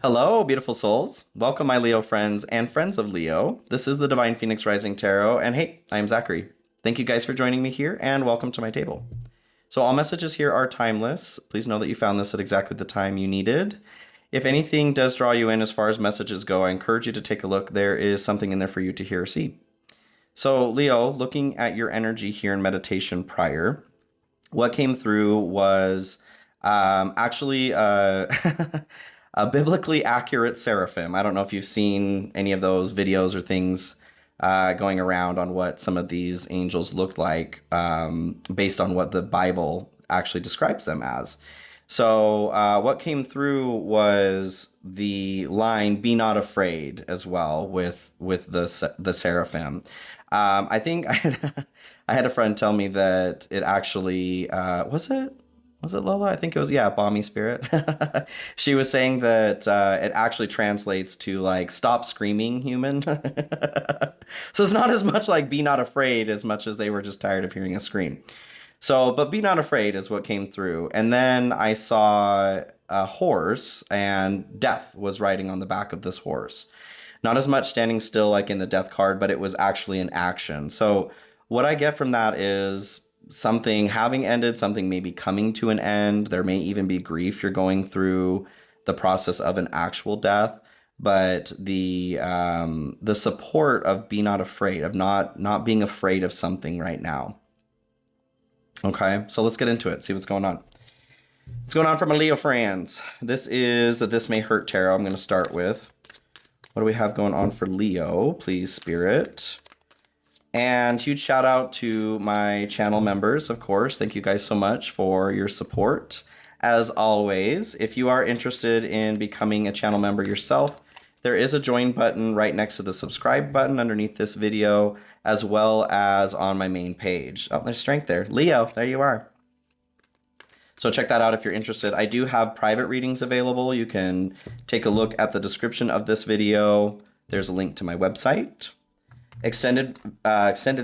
Hello, beautiful souls. Welcome, my Leo friends and friends of Leo. This is the Divine Phoenix Rising Tarot, and hey, I am Zachary. Thank you guys for joining me here, and welcome to my table. So all messages here are timeless. Please know that you found this at exactly the time you needed. If anything does draw you in as far as messages go, I encourage you to take a look. There is something in there for you to hear or see. So Leo, looking at your energy here in meditation prior, what came through was actually a biblically accurate seraphim. I don't know if you've seen any of those videos or things going around on what some of these angels looked like based on what the Bible actually describes them as. So what came through was the line "Be not afraid" as well with the seraphim. I think I had a friend tell me that it actually was it Lola? I think it was, yeah, Balmy Spirit. She was saying that it actually translates to like "stop screaming, human." So it's not as much like "be not afraid" as much as they were just tired of hearing a scream. So, but "be not afraid" is what came through. And then I saw a horse, and death was riding on the back of this horse. Not as much standing still like in the death card, but it was actually in action. So what I get from that is something having ended, something maybe coming to an end. There may even be grief. You're going through the process of an actual death, but the support of "be not afraid," of not being afraid of something right now. Okay, so let's get into it. See what's going on. What's going on for my Leo friends? This is the This May Hurt Tarot. I'm going to start with. What do we have going on for Leo? Please, Spirit. And huge shout out to my channel members, of course. Thank you guys so much for your support. As always, if you are interested in becoming a channel member yourself, there is a join button right next to the subscribe button underneath this video, as well as on my main page. Oh, there's strength there. Leo, there you are. So check that out if you're interested. I do have private readings available. You can take a look at the description of this video. There's a link to my website. Extended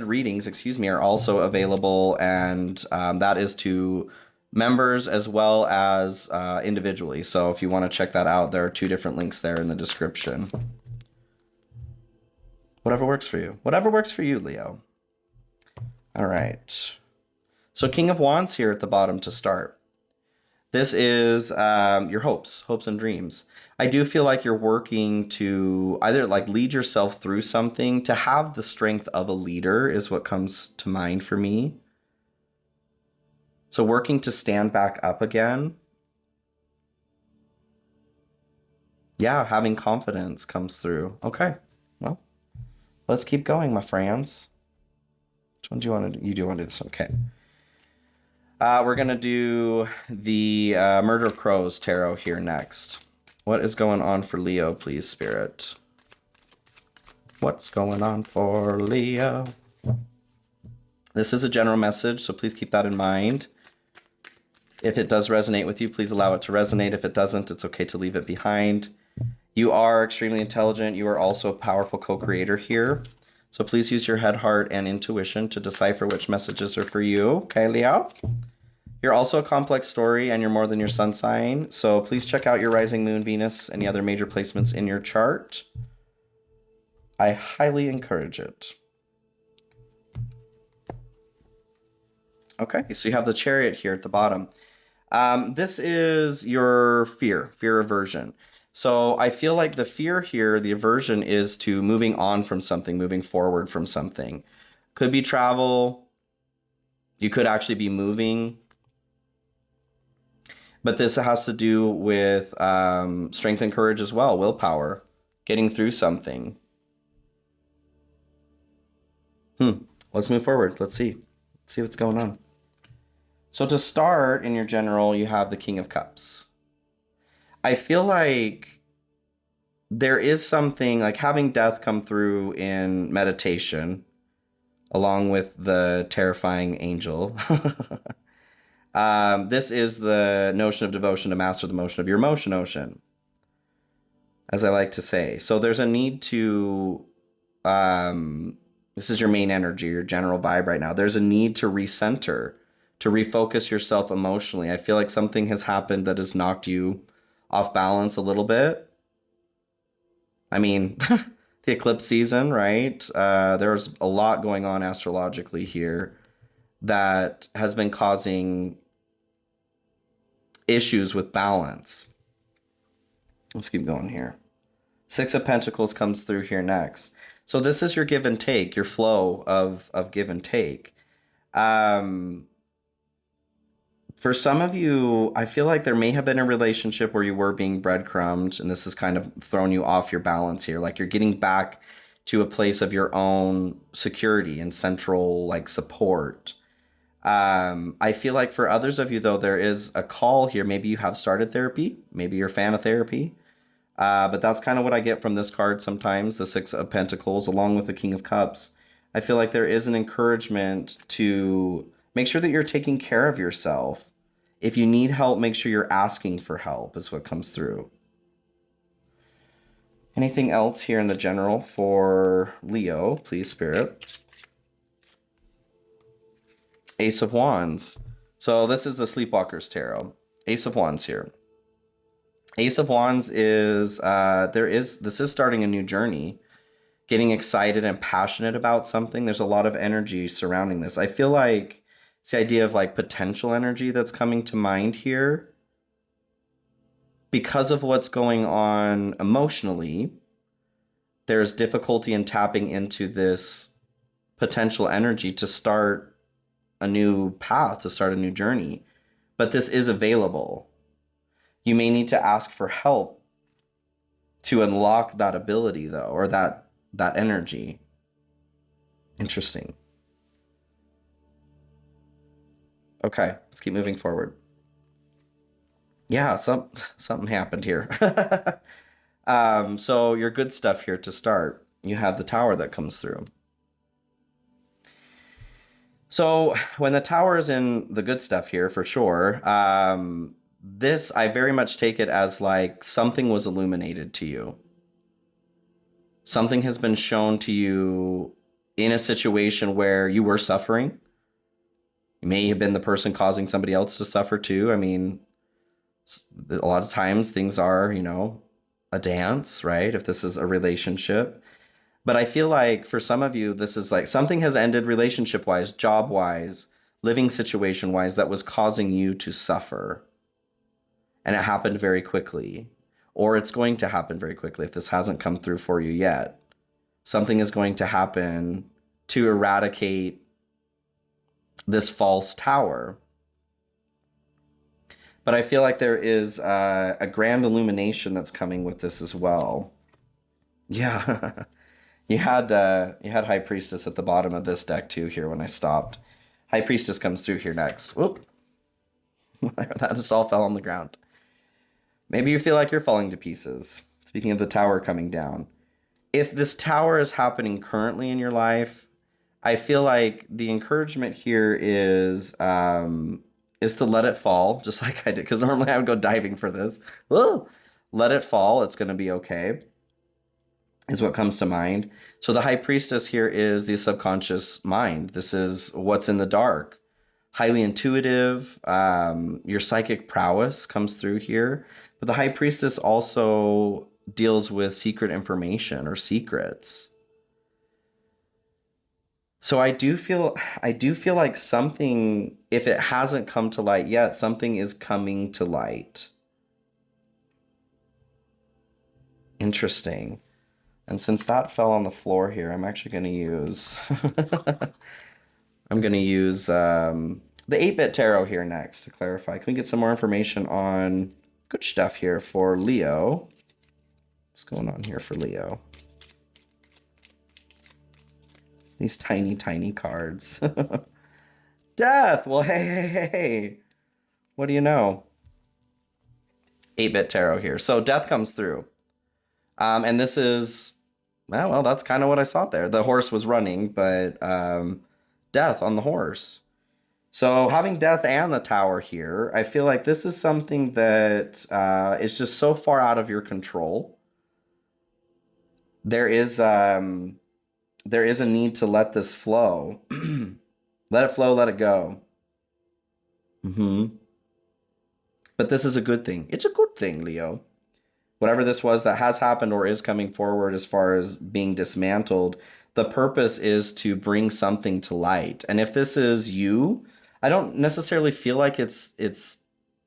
readings, are also available, and that is to members as well as individually. So if you want to check that out, there are two different links there in the description. Whatever works for you. Whatever works for you, Leo. All right. So King of Wands here at the bottom to start. This is your hopes and dreams. I do feel like you're working to either like lead yourself through something. To have the strength of a leader is what comes to mind for me. So working to stand back up again. Yeah, having confidence comes through. Okay, well, let's keep going, my friends. Which one do you want to do? You do want to do this? Okay. We're going to do the Murder of Crows Tarot here next. What is going on for Leo, please, Spirit? What's going on for Leo? This is a general message, so please keep that in mind. If it does resonate with you, please allow it to resonate. If it doesn't, it's okay to leave it behind. You are extremely intelligent. You are also a powerful co-creator here. So please use your head, heart, and intuition to decipher which messages are for you. Okay, Leo? You're also a complex story, and you're more than your sun sign. So please check out your rising moon, Venus, any other major placements in your chart. I highly encourage it. Okay, so you have the Chariot here at the bottom. This is your fear aversion. So I feel like the fear here, the aversion, is to moving on from something, moving forward from something. Could be travel. You could actually be moving. But this has to do with strength and courage as well, willpower, getting through something. Let's move forward. Let's see what's going on. So to start, in your general, you have the King of Cups. I feel like there is something like having death come through in meditation, along with the terrifying angel. This is the notion of devotion to master the motion of your emotion ocean, as I like to say. So there's a need to, this is your main energy, your general vibe right now. There's a need to recenter, to refocus yourself emotionally. I feel like something has happened that has knocked you off balance a little bit. I mean, the eclipse season, right? There's a lot going on astrologically here that has been causing issues with balance. Let's keep going here. Six of Pentacles comes through here next. So this is your give and take, your flow of give and take. For some of you, I feel like there may have been a relationship where you were being breadcrumbed, and this has kind of thrown you off your balance here. Like you're getting back to a place of your own security and central like support. I feel like for others of you, though, there is a call here. Maybe you have started therapy. Maybe you're a fan of therapy. But that's kind of what I get from this card sometimes, the Six of Pentacles, along with the King of Cups. I feel like there is an encouragement to make sure that you're taking care of yourself. If you need help, make sure you're asking for help, is what comes through. Anything else here in the general for Leo, please, Spirit? Ace of Wands. So this is the Sleepwalker's Tarot. Ace of Wands here. Ace of Wands is, this is starting a new journey, getting excited and passionate about something. There's a lot of energy surrounding this. I feel like it's the idea of like potential energy that's coming to mind here. Because of what's going on emotionally, there's difficulty in tapping into this potential energy to start a new path, to start a new journey. But this is available. You may need to ask for help to unlock that ability, though, or that energy. Interesting. Okay, let's keep moving forward. Yeah, something happened here. So your good stuff here to start. You have the Tower that comes through. So when the Tower is in the good stuff here, for sure, this, I very much take it as like something was illuminated to you. Something has been shown to you in a situation where you were suffering. You may have been the person causing somebody else to suffer too. I mean, a lot of times things are, a dance, right? If this is a relationship. But I feel like for some of you, this is like something has ended relationship-wise, job-wise, living situation-wise that was causing you to suffer. And it happened very quickly. Or it's going to happen very quickly if this hasn't come through for you yet. Something is going to happen to eradicate this false tower. But I feel like there is a grand illumination that's coming with this as well. Yeah. You had High Priestess at the bottom of this deck too here when I stopped. High Priestess comes through here next. Whoop. That just all fell on the ground. Maybe you feel like you're falling to pieces. Speaking of the tower coming down. If this tower is happening currently in your life, I feel like the encouragement here is to let it fall, just like I did. Because normally I would go diving for this. Whoa. Let it fall. It's going to be okay. Is what comes to mind. So the High Priestess here is the subconscious mind. This is what's in the dark. Highly intuitive. Your psychic prowess comes through here. But the High Priestess also deals with secret information or secrets. So I do feel like something, if it hasn't come to light yet, something is coming to light. Interesting. And since that fell on the floor here, I'm actually going to use the 8-bit tarot here next to clarify. Can we get some more information on good stuff here for Leo? What's going on here for Leo? These tiny, tiny cards. Death! Well, hey. What do you know? 8-bit tarot here. So death comes through. And this is, well, that's kind of what I saw there. The horse was running, but death on the horse. So having death and the tower here, I feel like this is something that is just so far out of your control. There is a need to let this flow. Let it flow, let it go. But this is a good thing. It's a good thing, Leo. whatever this was that has happened or is coming forward as far as being dismantled, the purpose is to bring something to light. And if this is you, I don't necessarily feel like it's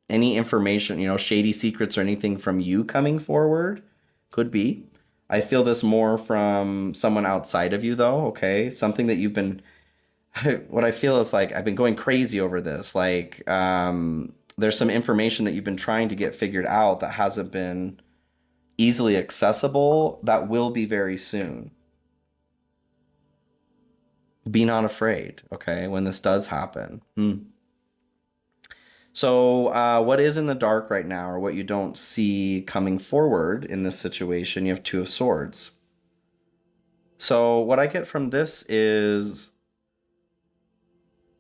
any information, shady secrets or anything from you coming forward. Could be. I feel this more from someone outside of you though, okay? Something that you've been what I feel is like I've been going crazy over this. Like there's some information that you've been trying to get figured out that hasn't been easily accessible, that will be very soon. Be not afraid, okay, when this does happen. So, what is in the dark right now, or what you don't see coming forward in this situation? You have Two of Swords. So, what I get from this is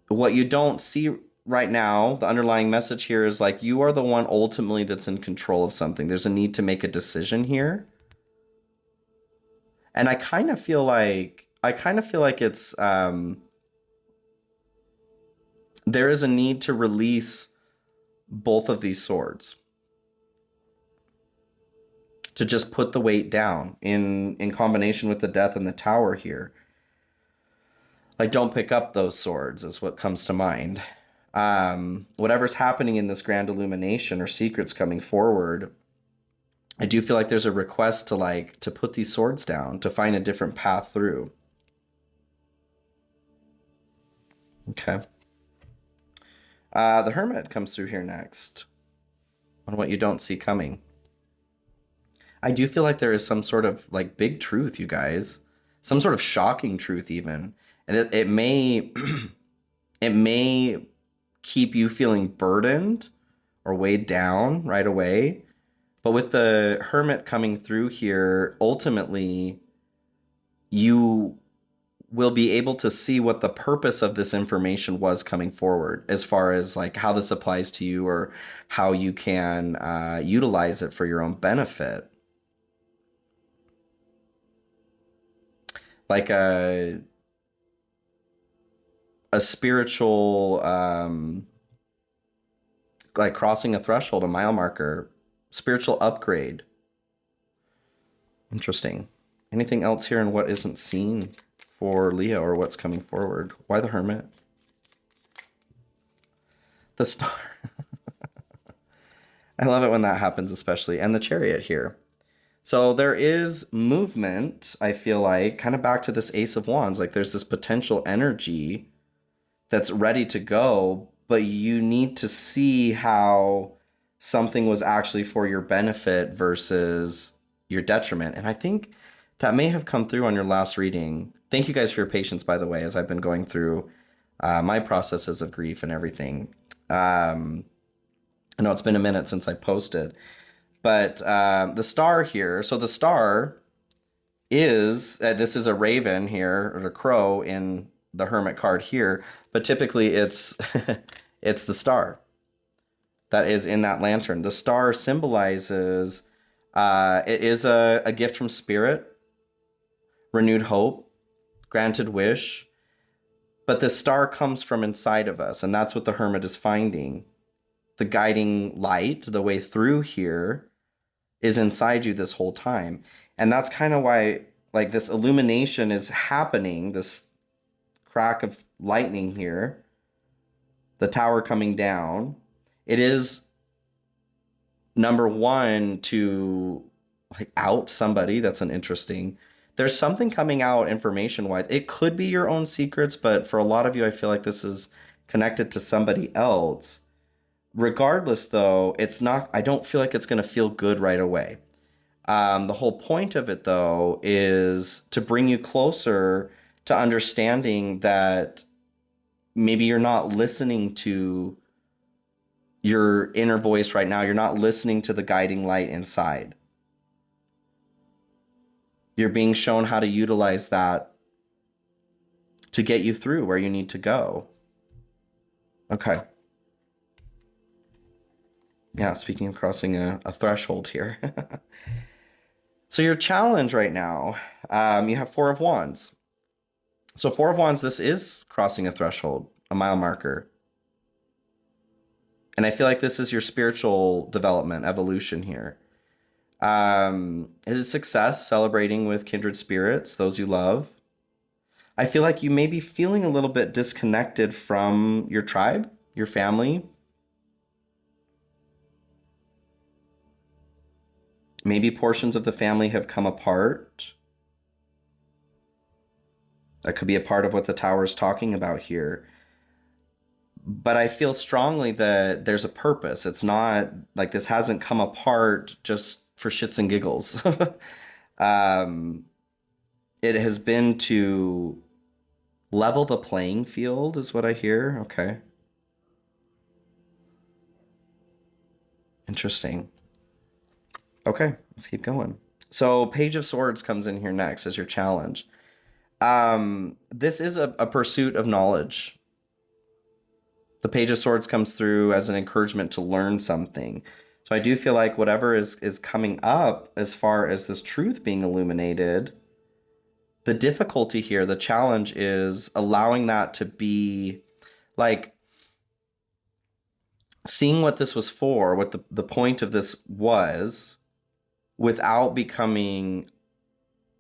what you don't see right now. The underlying message here is like you are the one ultimately that's in control of something. There's a need to make a decision here. And I kind of feel like it's there is a need to release both of these swords, to just put the weight down in combination with the Death and the Tower here. Like, don't pick up those swords is what comes to mind. Whatever's happening in this grand illumination or secrets coming forward, I do feel like there's a request to put these swords down, to find a different path through. Okay. The Hermit comes through here next on what you don't see coming. I do feel like there is some sort of like big truth, you guys, some sort of shocking truth even. And it may, it may keep you feeling burdened or weighed down right away. But with the Hermit coming through here, ultimately, you will be able to see what the purpose of this information was coming forward, as far as like how this applies to you or how you can utilize it for your own benefit. Like a spiritual, like crossing a threshold, a mile marker, spiritual upgrade. Interesting. Anything else here in what isn't seen for Leo, or what's coming forward? Why the Hermit? The Star. I love it when that happens, especially. And the Chariot here. So there is movement, I feel like, kind of back to this Ace of Wands. Like there's this potential energy that's ready to go, but you need to see how something was actually for your benefit versus your detriment. And I think that may have come through on your last reading. Thank you guys for your patience, by the way, as I've been going through my processes of grief and everything. I know it's been a minute since I posted, but the Star here. So the Star is, this is a raven here, or a crow in the Hermit card here, but typically it's it's the Star that is in that lantern. The Star symbolizes it is a gift from Spirit, renewed hope, granted wish, but the Star comes from inside of us, and that's what the Hermit is finding. The guiding light, the way through here, is inside you this whole time. And that's kind of why like this illumination is happening, this crack of lightning here, the Tower coming down. It is number one to like out somebody. That's an interesting, there's something coming out information wise. It could be your own secrets, but for a lot of you, I feel like this is connected to somebody else. Regardless though, it's not, I don't feel like it's going to feel good right away. The whole point of it though is to bring you closer to understanding that maybe you're not listening to your inner voice right now. You're not listening to the guiding light inside. You're being shown how to utilize that to get you through where you need to go. Okay. Yeah, speaking of crossing a threshold here. So your challenge right now, you have Four of Wands. So Four of Wands, this is crossing a threshold, a mile marker. And I feel like this is your spiritual development, evolution here. It is success, celebrating with kindred spirits, those you love. I feel like you may be feeling a little bit disconnected from your tribe, your family. Maybe portions of the family have come apart. That could be a part of what the tower is talking about here. But I feel strongly that there's a purpose. It's not like this hasn't come apart just for shits and giggles. um, it has been to level the playing field, is what I hear. Okay. Interesting. Okay, let's keep going. So, Page of Swords comes in here next as your challenge. This is a pursuit of knowledge. The Page of Swords comes through as an encouragement to learn something. So I do feel like whatever is coming up as far as this truth being illuminated, the difficulty here, the challenge is allowing that to be like seeing what this was for, what the point of this was, without becoming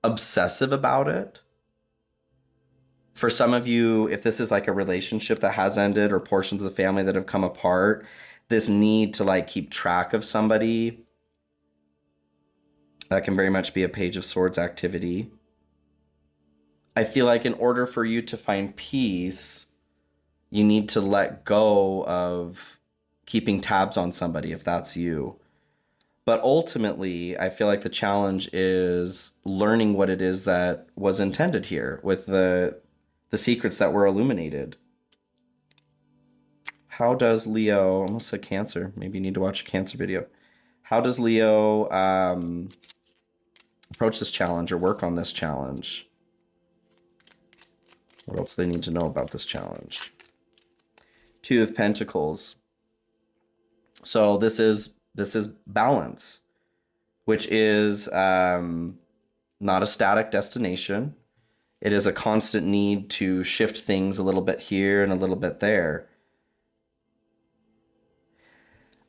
obsessive about it. For some of you, if this is like a relationship that has ended or portions of the family that have come apart, this need to like keep track of somebody, that can very much be a Page of Swords activity. I feel like in order for you to find peace, you need to let go of keeping tabs on somebody if that's you. But ultimately, I feel like the challenge is learning what it is that was intended here with the secrets that were illuminated. How does Leo, almost said Cancer, maybe you need to watch a Cancer video. How does Leo approach this challenge or work on this challenge? What else do they need to know about this challenge? Two of Pentacles. So this is balance, which is not a static destination. It is a constant need to shift things a little bit here and a little bit there.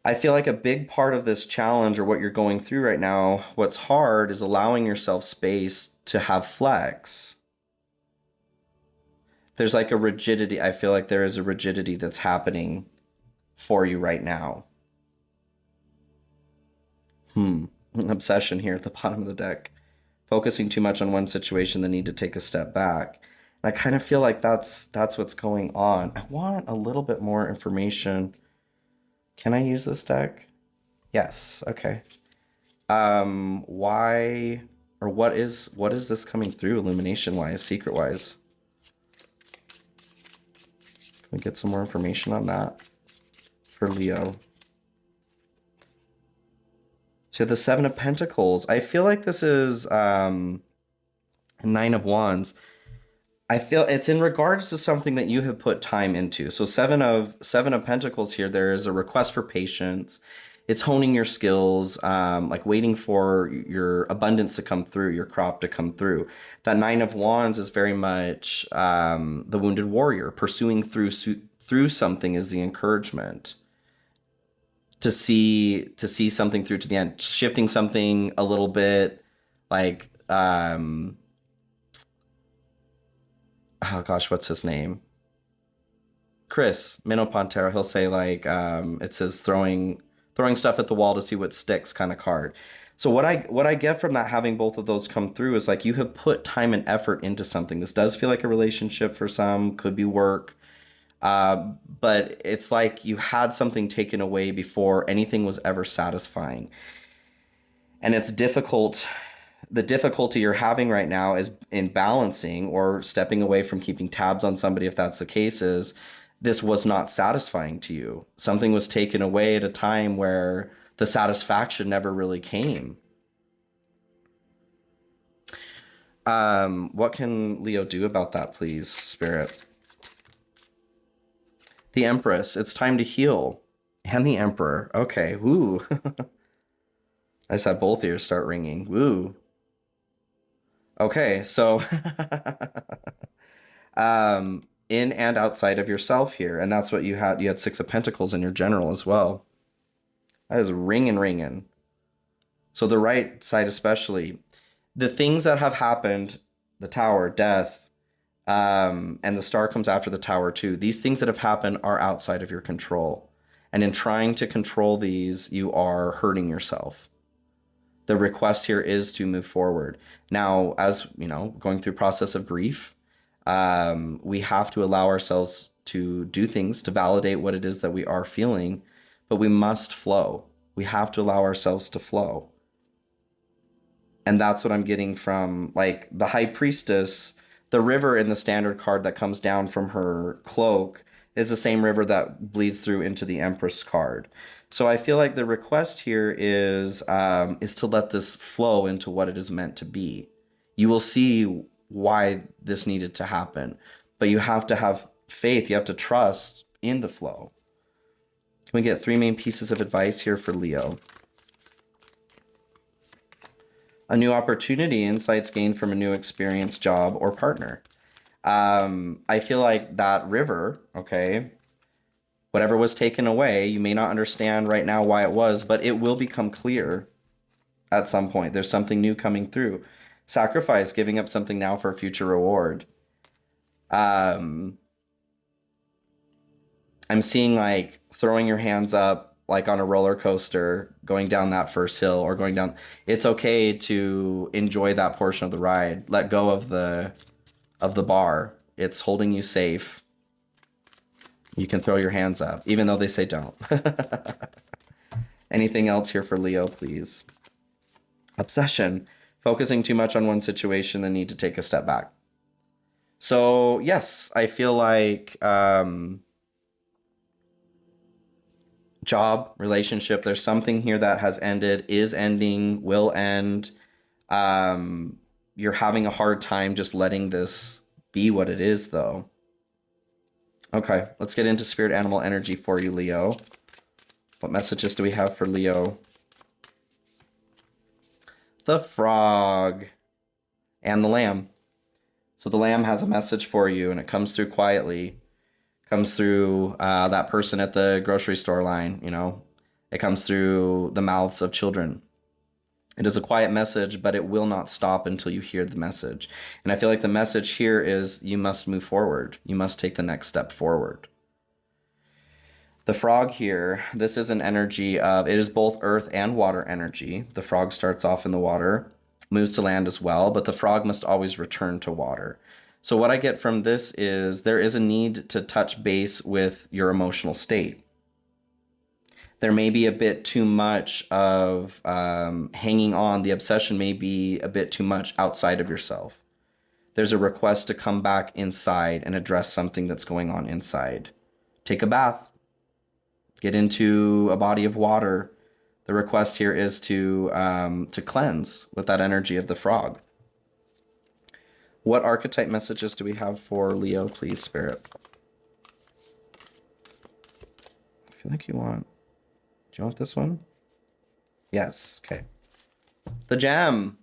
I feel like a big part of this challenge or what you're going through right now, what's hard is allowing yourself space to have flex. There's like a rigidity. I feel like there is a rigidity that's happening for you right now. Obsession here at the bottom of the deck. Focusing too much on one situation, the need to take a step back. And I kind of feel like that's what's going on. I want a little bit more information. Can I use this deck? Yes. Okay. Why or what is this coming through illumination wise, secret wise? Can we get some more information on that for Leo? So the Seven of Pentacles. I feel like this is Nine of Wands. I feel it's in regards to something that you have put time into. So seven of Pentacles here, there is a request for patience. It's honing your skills, like waiting for your abundance to come through, your crop to come through. That Nine of Wands is very much the wounded warrior. Pursuing through something is the encouragement. To see something through to the end, shifting something a little bit, like oh gosh, what's his name? Chris Minopantera. He'll say like it says throwing stuff at the wall to see what sticks kind of card. So what I get from that, having both of those come through, is like you have put time and effort into something. This does feel like a relationship for some, could be work. But it's like you had something taken away before anything was ever satisfying. And it's difficult. The difficulty you're having right now is in balancing or stepping away from keeping tabs on somebody, if that's the case, is this was not satisfying to you. Something was taken away at a time where the satisfaction never really came. What can Leo do about that, please, Spirit? The Empress, it's time to heal. And the Emperor. Okay, woo. I just had both ears start ringing. Woo. Okay, so in and outside of yourself here. And that's what you had. You had Six of Pentacles in your general as well. That is ringing. So the right side, especially, the things that have happened, the tower, death, and the star comes after the tower too. These things that have happened are outside of your control. And in trying to control these, you are hurting yourself. The request here is to move forward. Now, as you know, going through process of grief, we have to allow ourselves to do things to validate what it is that we are feeling, but we must flow. We have to allow ourselves to flow. And that's what I'm getting from like the high priestess. The river in the standard card that comes down from her cloak is the same river that bleeds through into the Empress card. So I feel like the request here is to let this flow into what it is meant to be. You will see why this needed to happen, but you have to have faith. You have to trust in the flow. Can we get 3 main pieces of advice here for Leo? A new opportunity, insights gained from a new experience, job, or partner. I feel like that river, okay, whatever was taken away, you may not understand right now why it was, but it will become clear at some point. There's something new coming through. Sacrifice, giving up something now for a future reward. I'm seeing like throwing your hands up like on a roller coaster, going down that first hill or going down. It's okay to enjoy that portion of the ride. Let go of the bar. It's holding you safe. You can throw your hands up, even though they say don't. Anything else here for Leo, please? Obsession, focusing too much on one situation, the need to take a step back. So yes, I feel like job, relationship, there's something here that has ended, is ending, will end. You're having a hard time just letting this be what it is, though. Okay, let's get into spirit animal energy for you, Leo. What messages do we have for Leo? The frog and the lamb. So the lamb has a message for you, and it comes through quietly. Comes through that person at the grocery store line, you know. It comes through the mouths of children. It is a quiet message, but it will not stop until you hear the message. And I feel like the message here is you must move forward. You must take the next step forward. The frog here, this is an energy of, it is both earth and water energy. The frog starts off in the water, moves to land as well, but the frog must always return to water. So what I get from this is there is a need to touch base with your emotional state. There may be a bit too much of hanging on. The obsession may be a bit too much outside of yourself. There's a request to come back inside and address something that's going on inside. Take a bath. Get into a body of water. The request here is to cleanse with that energy of the frog. What archetype messages do we have for Leo, please, Spirit? I feel like you want... Do you want this one? Yes, okay. The gem.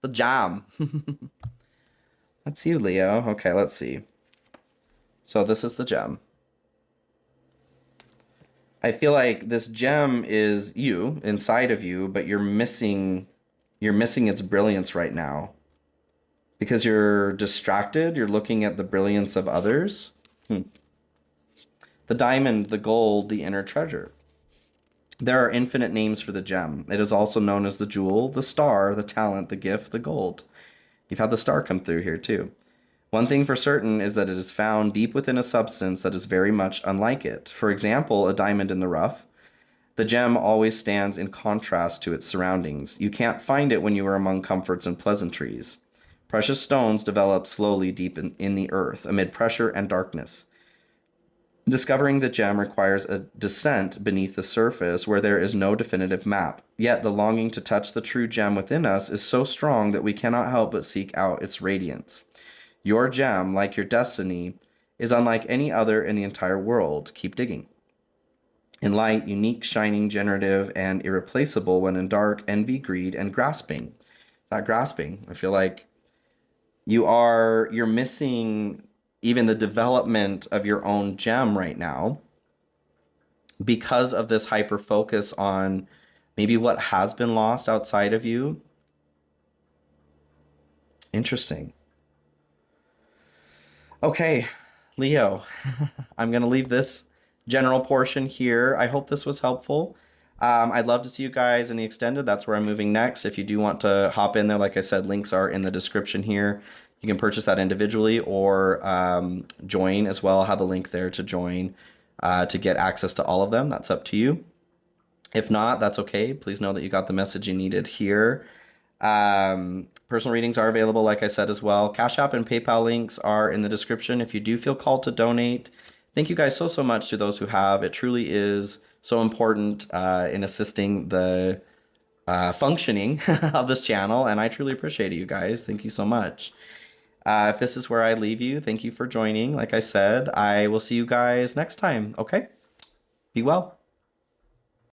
The jam. That's you, Leo. Okay, let's see. So this is the gem. I feel like this gem is you, inside of you, but you're missing its brilliance right now. Because you're distracted, you're looking at the brilliance of others. The diamond, the gold, the inner treasure. There are infinite names for the gem. It is also known as the jewel, the star, the talent, the gift, the gold. You've had the star come through here too. One thing for certain is that it is found deep within a substance that is very much unlike it. For example, a diamond in the rough. The gem always stands in contrast to its surroundings. You can't find it when you are among comforts and pleasantries. Precious stones develop slowly deep in the earth, amid pressure and darkness. Discovering the gem requires a descent beneath the surface where there is no definitive map. Yet the longing to touch the true gem within us is so strong that we cannot help but seek out its radiance. Your gem, like your destiny, is unlike any other in the entire world. Keep digging. In light, unique, shining, generative, and irreplaceable. When in dark, envy, greed, and grasping. That grasping, I feel like you're missing even the development of your own gem right now because of this hyper focus on maybe what has been lost outside of you. Interesting. Okay, Leo, I'm going to leave this general portion here. I hope this was helpful. I'd love to see you guys in the extended. That's where I'm moving next. If you do want to hop in there, like I said, links are in the description here. You can purchase that individually or join as well. I'll have a link there to join to get access to all of them. That's up to you. If not, that's okay. Please know that you got the message you needed here. Personal readings are available, like I said, as well. Cash App and PayPal links are in the description if you do feel called to donate. Thank you guys so much to those who have. It truly is so important in assisting the functioning of this channel, and I truly appreciate it, you guys. Thank you so much. If this is where I leave you, thank you for joining. Like I said, I will see you guys next time, okay? Be well.